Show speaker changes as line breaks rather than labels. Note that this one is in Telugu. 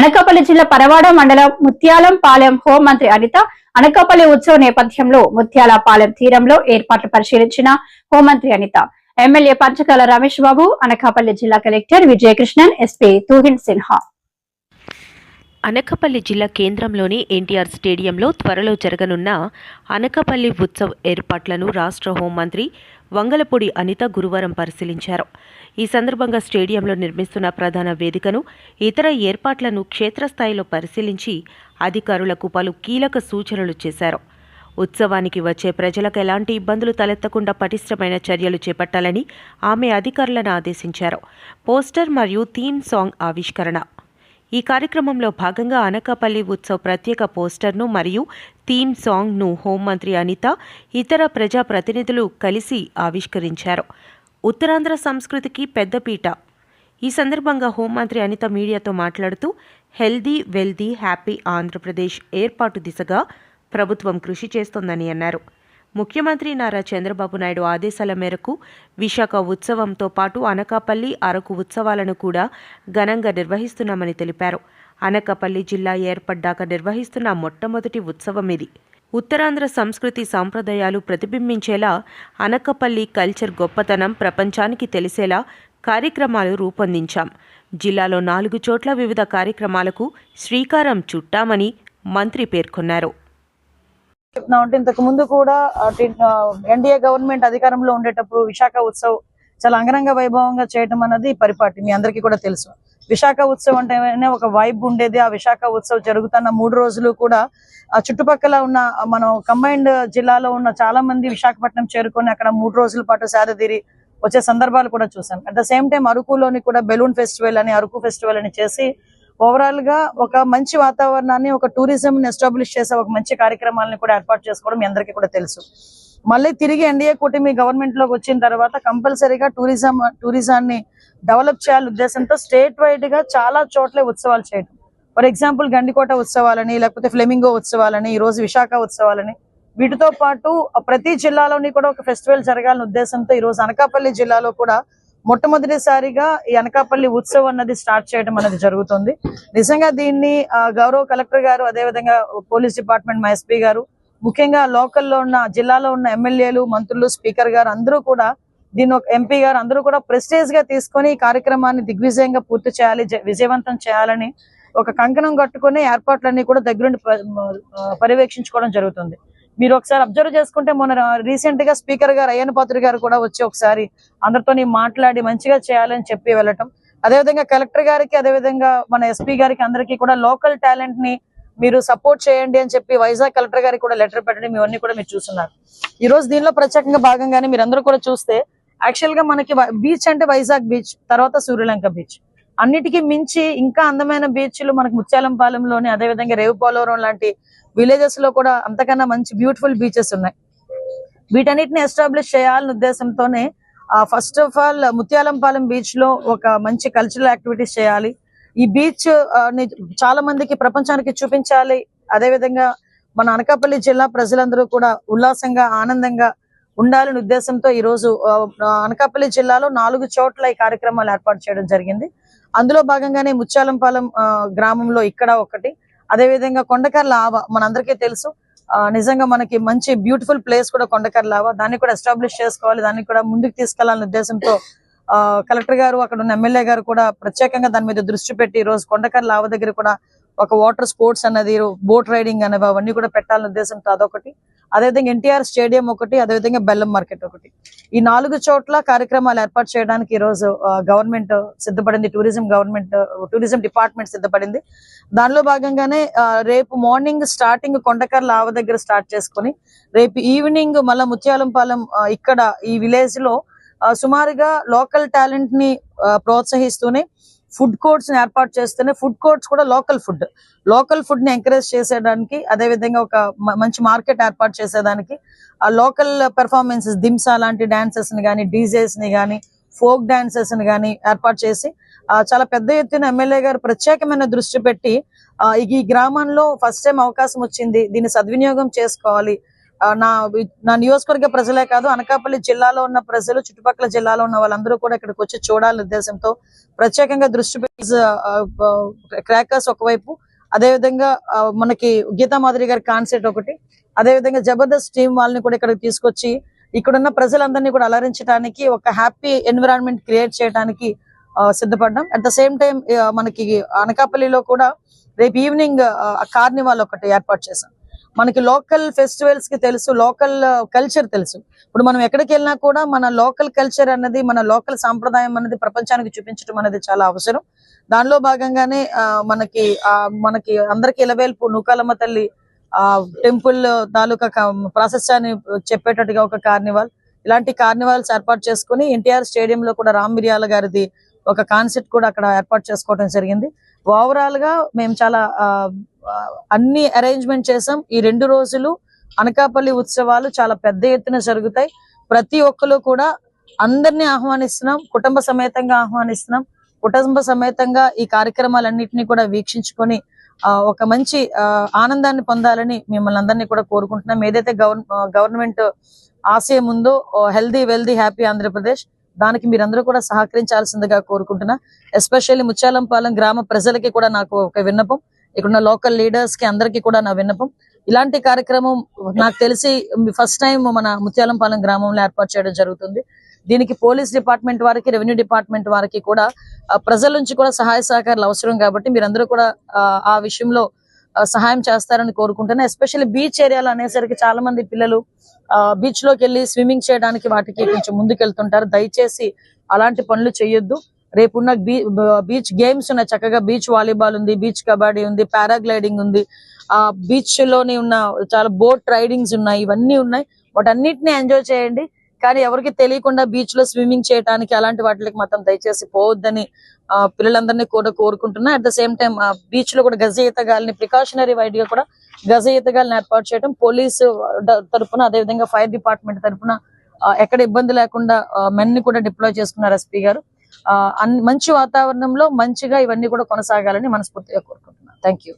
అనకాపల్లి జిల్లా పరవాడ మండలం ముత్యాలంపాలెం హోంమంత్రి అనిత అనకాపల్లి ఉత్సవ నేపథ్యంలో ముత్యాలపాలెం తీరంలో ఏర్పాట్లు పరిశీలించిన హోంమంత్రి అనిత, ఎమ్మెల్యే పంచకాల రమేష్ బాబు, అనకాపల్లి జిల్లా కలెక్టర్ విజయకృష్ణన్, ఎస్పీ తూహిన్ సిన్హా.
అనకాపల్లి జిల్లా కేంద్రంలోని ఎన్టీఆర్ స్టేడియంలో త్వరలో జరగనున్న అనకాపల్లి ఉత్సవ్ ఏర్పాట్లను రాష్ట్ర హోంమంత్రి వంగలపూడి అనిత గురువారం పరిశీలించారు. ఈ సందర్భంగా స్టేడియంలో నిర్మిస్తున్న ప్రధాన వేదికను, ఇతర ఏర్పాట్లను క్షేత్రస్థాయిలో పరిశీలించి అధికారులకు పలు కీలక సూచనలు చేశారు. ఉత్సవానికి వచ్చే ప్రజలకు ఎలాంటి ఇబ్బందులు తలెత్తకుండా పటిష్టమైన చర్యలు చేపట్టాలని ఆమె అధికారులను ఆదేశించారు. పోస్టర్ మరియు థీమ్ సాంగ్ ఆవిష్కరణ. ఈ కార్యక్రమంలో భాగంగా అనకాపల్లి ఉత్సవ్ ప్రత్యేక పోస్టర్ను మరియు థీమ్ సాంగ్ను హోంమంత్రి అనిత, ఇతర ప్రజాప్రతినిధులు కలిసి ఆవిష్కరించారు. ఉత్తరాంధ్ర సంస్కృతికి పెద్దపీట. ఈ సందర్భంగా హోంమంత్రి అనిత మీడియాతో మాట్లాడుతూ, హెల్దీ వెల్దీ హ్యాపీ ఆంధ్రప్రదేశ్ ఏర్పాటు దిశగా ప్రభుత్వం కృషి చేస్తోందని అన్నారు. ముఖ్యమంత్రి నారా చంద్రబాబు నాయుడు ఆదేశాల మేరకు విశాఖ ఉత్సవంతో పాటు అనకాపల్లి, అరకు ఉత్సవాలను కూడా ఘనంగా నిర్వహిస్తున్నామని తెలిపారు. అనకాపల్లి జిల్లా ఏర్పడ్డాక నిర్వహిస్తున్న మొట్టమొదటి ఉత్సవం ఇది. ఉత్తరాంధ్ర సంస్కృతి సాంప్రదాయాలు ప్రతిబింబించేలా అనకాపల్లి కల్చర్ గొప్పతనం ప్రపంచానికి తెలిసేలా కార్యక్రమాలు రూపొందించాం. జిల్లాలో 4 చోట్ల వివిధ కార్యక్రమాలకు శ్రీకారం చుట్టామని మంత్రి పేర్కొన్నారు.
ఇంతకు ముందు కూడా ఎన్డీఏ గవర్నమెంట్ అధికారంలో ఉండేటప్పుడు విశాఖ ఉత్సవ్ చాలా అంగరంగ వైభవంగా చేయడం అన్నది పరిపాటి మీ అందరికీ కూడా తెలుసు. విశాఖ ఉత్సవ్ అంటేనే ఒక వైబ్ ఉండేది. ఆ విశాఖ ఉత్సవ్ జరుగుతున్న 3 రోజులు కూడా ఆ చుట్టుపక్కల ఉన్న మనం కంబైన్డ్ జిల్లాలో ఉన్న చాలా మంది విశాఖపట్నం చేరుకొని అక్కడ 3 రోజుల పాటు సేదతీరి వచ్చే సందర్భాలు కూడా చూసాం. అట్ ద సేమ్ టైం అరకులోని కూడా బెలూన్ ఫెస్టివల్ అని, అరకు ఫెస్టివల్ అని చేసి ఓవరాల్ గా ఒక మంచి వాతావరణాన్ని, ఒక టూరిజం ని ఎస్టాబ్లిష్ చేసే ఒక మంచి కార్యక్రమాలను కూడా ఏర్పాటు చేసుకోవడం మీ అందరికీ కూడా తెలుసు. మళ్ళీ తిరిగి ఎన్డీఏ కూటమి గవర్నమెంట్ లోకి వచ్చిన తర్వాత కంపల్సరీగా టూరిజాన్ని డెవలప్ చేయాలనే ఉద్దేశంతో స్టేట్ వైడ్ గా చాలా చోట్ల ఉత్సవాలు చేయడం. ఫర్ ఎగ్జాంపుల్ గండికోట ఉత్సవాలని, లేకపోతే ఫ్లెమింగో ఉత్సవాలని, ఈ రోజు విశాఖ ఉత్సవాలని, వీటితో పాటు ప్రతి జిల్లాలోని కూడా ఒక ఫెస్టివల్ జరగాలనే ఉద్దేశంతో ఈ రోజు అనకాపల్లి జిల్లాలో కూడా మొట్టమొదటిసారిగా ఈ అనకాపల్లి ఉత్సవ్ అన్నది స్టార్ట్ చేయడం అనేది జరుగుతుంది. నిజంగా దీన్ని గౌరవ కలెక్టర్ గారు, అదేవిధంగా పోలీస్ డిపార్ట్మెంట్ మా ఎస్పీ గారు, ముఖ్యంగా లోకల్లో ఉన్న జిల్లాలో ఉన్న ఎమ్మెల్యేలు, మంత్రులు, స్పీకర్ గారు అందరూ కూడా దీన్ని ఒక ఎంపీ గారు అందరూ కూడా ప్రెస్టేజ్ గా తీసుకొని ఈ కార్యక్రమాన్ని దిగ్విజయంగా పూర్తి చేయాలి, విజయవంతం చేయాలని ఒక కంకణం కట్టుకుని ఏర్పాట్లన్నీ కూడా దగ్గరుండి పర్యవేక్షించుకోవడం జరుగుతుంది. మీరు ఒకసారి అబ్జర్వ్ చేసుకుంటే మొన్న రీసెంట్ గా స్పీకర్ గారు అయ్యన్న పాత్రుడు గారు కూడా వచ్చి ఒకసారి అందరితో మాట్లాడి మంచిగా చేయాలని చెప్పి వెళ్ళటం. అదేవిధంగా కలెక్టర్ గారికి, అదేవిధంగా మన ఎస్పీ గారికి అందరికీ కూడా లోకల్ టాలెంట్ ని మీరు సపోర్ట్ చేయండి అని చెప్పి వైజాగ్ కలెక్టర్ గారికి కూడా లెటర్ పెట్టడం ఇవన్నీ కూడా మీరు చూస్తున్నారు. ఈ రోజు దీనిలో ప్రత్యేకంగా భాగంగానే మీరు అందరూ కూడా చూస్తే యాక్చువల్ గా మనకి బీచ్ అంటే వైజాగ్ బీచ్, తర్వాత సూర్యలంక బీచ్, అన్నిటికీ మించి ఇంకా అందమైన బీచ్లు మనకు ముత్యాలంపాలెంలోని, అదేవిధంగా రేవుపోలవరం లాంటి విలేజెస్ లో కూడా అంతకన్నా మంచి బ్యూటిఫుల్ బీచెస్ ఉన్నాయి. వీటన్నిటిని ఎస్టాబ్లిష్ చేయాలనే ఉద్దేశంతోనే first of all Mutyalampalem beach లో ఒక మంచి కల్చరల్ యాక్టివిటీస్ చేయాలి. ఈ బీచ్ చాలా మందికి ప్రపంచానికి చూపించాలి. అదేవిధంగా మన అనకాపల్లి జిల్లా ప్రజలందరూ కూడా ఉల్లాసంగా, ఆనందంగా ఉండాలనే ఉద్దేశంతో ఈ రోజు అనకాపల్లి జిల్లాలో 4 చోట్ల ఈ కార్యక్రమాలు ఏర్పాటు చేయడం జరిగింది. అందులో భాగంగానే ముత్యాలంపాలెం గ్రామంలో ఇక్కడ ఒకటి, అదేవిధంగా కొండకర్ల ఆవ మనందరికీ తెలుసు. నిజంగా మనకి మంచి బ్యూటిఫుల్ ప్లేస్ కూడా కొండకర్ల ఆవ, దాన్ని కూడా ఎస్టాబ్లిష్ చేసుకోవాలి, దాన్ని కూడా ముందుకు తీసుకెళ్లాలనే ఉద్దేశంతో కలెక్టర్ గారు, అక్కడ ఉన్న ఎమ్మెల్యే గారు కూడా ప్రత్యేకంగా దాని మీద దృష్టి పెట్టి ఈ రోజు కొండకర్ల ఆవ దగ్గర కూడా ఒక వాటర్ స్పోర్ట్స్ అన్నది, బోట్ రైడింగ్ అనేవి అవన్నీ కూడా పెట్టాలనే ఉద్దేశంతో అదొకటి, అదేవిధంగా ఎన్టీఆర్ స్టేడియం ఒకటి, అదేవిధంగా బెల్లం మార్కెట్ ఒకటి, ఈ 4 చోట్ల కార్యక్రమాలు ఏర్పాటు చేయడానికి ఈ రోజు గవర్నమెంట్ సిద్ధపడింది. టూరిజం డిపార్ట్మెంట్ సిద్ధపడింది. దానిలో భాగంగానే రేపు మార్నింగ్ స్టార్టింగ్ కొండకర్ల ఆవ దగ్గర స్టార్ట్ చేసుకుని రేపు ఈవినింగ్ మళ్ళా ముత్యాలంపాలెం ఇక్కడ ఈ విలేజ్ లో సుమారుగా లోకల్ టాలెంట్ ని ప్రోత్సహిస్తూనే ఫుడ్ కోర్ట్స్ ని ఏర్పాటు చేస్తేనే, ఫుడ్ కోర్ట్స్ కూడా లోకల్ ఫుడ్ ని ఎంకరేజ్ చేసేదానికి, అదేవిధంగా ఒక మంచి మార్కెట్ ఏర్పాటు చేసేదానికి ఆ లోకల్ పెర్ఫార్మెన్సెస్, దింసా లాంటి డాన్సెస్ ని గానీ, డీజేస్ ని గానీ, ఫోక్ డాన్సెస్ ని గానీ ఏర్పాటు చేసి చాలా పెద్ద ఎత్తున ఎమ్మెల్యే గారు ప్రత్యేకమైన దృష్టి పెట్టి ఈ గ్రామంలో ఫస్ట్ టైం అవకాశం వచ్చింది, దీన్ని సద్వినియోగం చేసుకోవాలి, నా నియోజకవర్గ ప్రజలే కాదు, అనకాపల్లి జిల్లాలో ఉన్న ప్రజలు, చుట్టుపక్కల జిల్లాలో ఉన్న వాళ్ళందరూ కూడా ఇక్కడికి వచ్చి చూడాలనే ఉద్దేశంతో ప్రత్యేకంగా దృష్టి పెట్టి క్రాకర్స్ ఒకవైపు, అదేవిధంగా మనకి గీతా మాధురి గారి కాన్సర్ట్ ఒకటి, అదేవిధంగా జబర్దస్త్ టీం వాళ్ళని కూడా ఇక్కడికి తీసుకొచ్చి ఇక్కడున్న ప్రజలందరినీ కూడా అలరించడానికి, ఒక హ్యాపీ ఎన్విరాన్మెంట్ క్రియేట్ చేయడానికి సిద్ధపడ్డాం. అట్ ద సేమ్ టైం మనకి అనకాపల్లిలో కూడా రేపు ఈవినింగ్ కార్నివాల్ ఒకటి ఏర్పాటు చేశాం. మనకి లోకల్ ఫెస్టివల్స్ కి తెలుసు, లోకల్ కల్చర్ తెలుసు. ఇప్పుడు మనం ఎక్కడికి వెళ్ళినా కూడా మన లోకల్ కల్చర్ అన్నది, మన లోకల్ సాంప్రదాయం అనేది ప్రపంచానికి చూపించడం అనేది చాలా అవసరం. దానిలో భాగంగానే మనకి అందరికి ఇలవేల్పు నూకాలమ్మ తల్లి టెంపుల్ తాలూకా ప్రాశస్త్యాన్ని చెప్పేటట్టుగా ఒక కార్నివాల్, ఇలాంటి కార్నివాల్స్ ఏర్పాటు చేసుకుని ఎన్టీఆర్ స్టేడియం లో కూడా రామ్ మిరియాల గారిది ఒక కాన్సెప్ట్ కూడా అక్కడ ఏర్పాటు చేసుకోవడం జరిగింది. ఓవరాల్ గా మేము చాలా అన్ని అరేంజ్మెంట్ చేసాం. ఈ 2 రోజులు అనకాపల్లి ఉత్సవాలు చాలా పెద్ద ఎత్తున జరుగుతాయి. ప్రతి ఒక్కరు కూడా అందరినీ ఆహ్వానిస్తున్నాం, కుటుంబ సమేతంగా ఆహ్వానిస్తున్నాం. కుటుంబ సమేతంగా ఈ కార్యక్రమాలన్నింటినీ కూడా వీక్షించుకొని ఒక మంచి ఆనందాన్ని పొందాలని మిమ్మల్ని అందరినీ కూడా కోరుకుంటున్నాం. ఏదైతే గవర్నమెంట్ ఆశయం ఉందో, హెల్దీ వెల్దీ హ్యాపీ ఆంధ్రప్రదేశ్, దానికి మీరందరూ కూడా సహకరించాల్సిందిగా కోరుకుంటున్నా. ఎస్పెషల్లీ ముత్యాలంపాలెం గ్రామ ప్రజలకి కూడా నాకు ఒక విన్నపం, ఇక్కడున్న లోకల్ లీడర్స్ కి అందరికీ కూడా నా విన్నపం, ఇలాంటి కార్యక్రమం నాకు తెలిసి ఫస్ట్ టైం మన ముత్యాలంపాలెం గ్రామంలో ఏర్పాటు చేయడం జరుగుతుంది. దీనికి పోలీస్ డిపార్ట్మెంట్ వారికి, రెవెన్యూ డిపార్ట్మెంట్ వారికి కూడా ప్రజల నుంచి కూడా సహాయ సహకారాలు అవసరం. కాబట్టి మీరందరూ కూడా ఆ విషయంలో సహాయం చేస్తారని కోరుకుంటున్నా. ఎస్పెషల్లీ బీచ్ ఏరియాలో అనేసరికి చాలా మంది పిల్లలు బీచ్ లోకి వెళ్ళి స్విమ్మింగ్ చేయడానికి వాటికి కొంచెం ముందుకెళ్తుంటారు. దయచేసి అలాంటి పనులు చేయొద్దు. రేపున్న బీచ్ గేమ్స్ ఉన్నాయి, చక్కగా బీచ్ వాలీబాల్ ఉంది, బీచ్ కబడ్డీ ఉంది, పారాగ్లైడింగ్ ఉంది, బీచ్ లోని ఉన్న చాలా బోట్ రైడింగ్స్ ఉన్నాయి, ఇవన్నీ ఉన్నాయి. వాటన్నిటిని ఎంజాయ్ చేయండి. కానీ ఎవరికి తెలియకుండా బీచ్ లో స్విమ్మింగ్ చేయడానికి అలాంటి వాటికి మాత్రం దయచేసి పోవద్దని పిల్లలందరినీ కూడా కోరుకుంటున్నా. At the same time beach లో కూడా గజ ఈతగాల్ని ప్రికాషనరీ వైడ్ గా కూడా గజ ఈతగాల్ని ఏర్పాటు చేయడం, పోలీసు తరఫున అదేవిధంగా ఫైర్ డిపార్ట్మెంట్ తరఫున ఎక్కడ ఇబ్బంది లేకుండా మెన్ ని కూడా డిప్లాయ్ చేసుకున్నారు ఎస్పీ గారు. మంచి వాతావరణంలో మంచిగా ఇవన్నీ కూడా కొనసాగాలని మనస్ఫూర్తిగా కోరుకుంటున్నాను. Thank you.